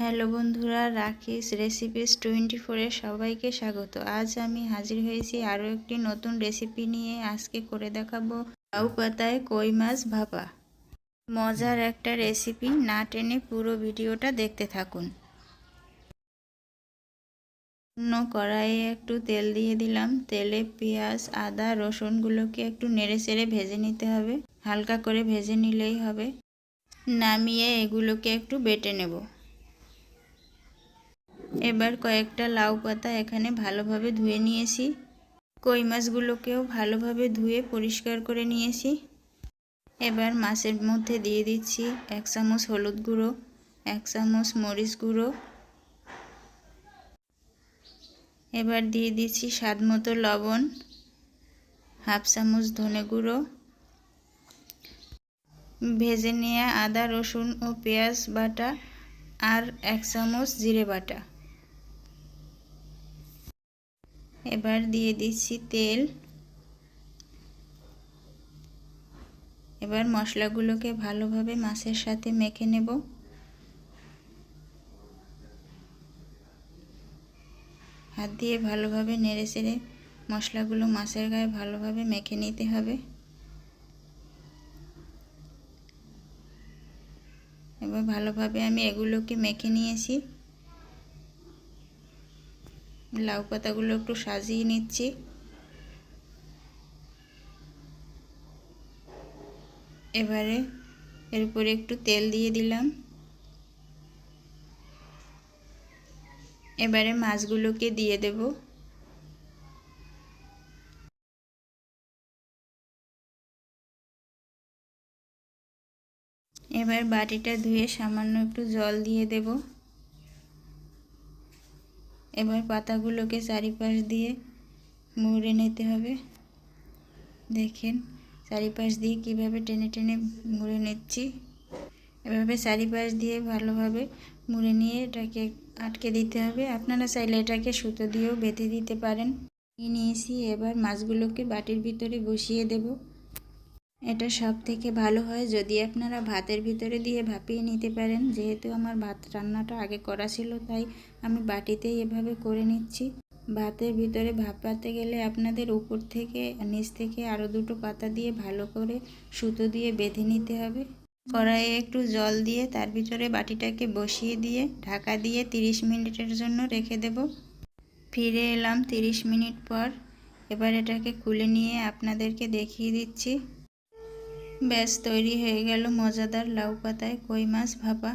Hello বন্ধুরা, রাখিস recipes 24-এ সবাইকে স্বাগত। আজ আমি হাজির হয়েছি আরও একটি নতুন রেসিপি নিয়ে। আজকে করে দেখাবো লাউ পাতায় কই মাছ ভাপা। মজার একটা রেসিপি, না টেনে পুরো ভিডিওটা দেখতে থাকুন। কড়াইয়ে একটু তেল দিয়ে দিলাম। তেলে পেঁয়াজ, আদা, রসুনগুলোকে একটু নেড়ে চেড়ে ভেজে নিতে হবে। হালকা করে ভেজে নিলেই হবে। নামিয়ে এগুলোকে একটু বেটে নেব। এবার কয়েকটা লাউ পাতা এখানে ভালোভাবে ধুয়ে নিয়েছি। কই মাছগুলোকেও ভালোভাবে ধুয়ে পরিষ্কার করে নিয়েছি। এবার মাছের মধ্যে দিয়ে দিচ্ছি 1 চামচ হলুদ গুঁড়ো, 1 চামচ মরিচ গুঁড়ো। এবার দিয়ে দিচ্ছি স্বাদ মতো লবণ, 1/2 চামচ ধনে গুঁড়ো, ভেজে নেওয়া আদা, রসুন ও পেঁয়াজ বাটা আর 1 চামচ জিরে বাটা। এবার দিয়ে দিচ্ছি তেল। এবার মশলাগুলোকে ভালোভাবে মাছের সাথে মেখে নেব। হাত দিয়ে ভালোভাবে নেড়ে চেড়ে মশলাগুলো মাছের গায়ে ভালোভাবে মেখে নিতে হবে। এবার ভালোভাবে আমি এগুলোকে মেখে নিয়েছি। লাউ পাতাগুলো একটু সাজিয়ে নিচ্ছি। এবারে এর উপরে একটু তেল দিয়ে দিলাম। এবারে মাছগুলোকে দিয়ে দেব। এবার বাটিটা ধুয়ে সামান্য একটু জল দিয়ে দেব। এবার পাতাগুলোকে চারিপাশ দিয়ে মুড়ে নিতে হবে। দেখেন চারিপাশ দিয়ে কিভাবে টেনে টেনে মুড়ে নিচ্ছি। এভাবে চারিপাশ দিয়ে ভালোভাবে মুড়ে নিয়ে এটাকে আটকে দিতে হবে। আপনারা চাইলে এটাকে সুতো দিয়েও বেঁধে দিতে পারেন। নিয়েছি। এবার মাছগুলোকে বাটির ভিতরে বসিয়ে দেব। এটা সব থেকে ভালো হয় যদি আপনারা ভাতের ভিতরে দিয়ে ভাপিয়ে নিতে পারেন। যেহেতু আমার ভাত রান্নাটা আগে করা ছিল, তাই আমি বাটিতেই এভাবে করে নিচ্ছি। ভাতের ভিতরে ভাপাতে গেলে আপনাদের উপর থেকে নিচ থেকে আরও 2টো পাতা দিয়ে ভালো করে সুতো দিয়ে বেঁধে নিতে হবে। কড়াইয়ে একটু জল দিয়ে তার ভিতরে বাটিটাকে বসিয়ে দিয়ে ঢাকা দিয়ে 30 মিনিটের জন্য রেখে দেব। ফিরে এলাম 30 মিনিট পর। এবার এটাকে খুলে নিয়ে আপনাদেরকে দেখিয়ে দিচ্ছি। ব্যাস তৈরি হয়ে গেল মজাদার লাউ পাতায় কই মাছ ভাপা।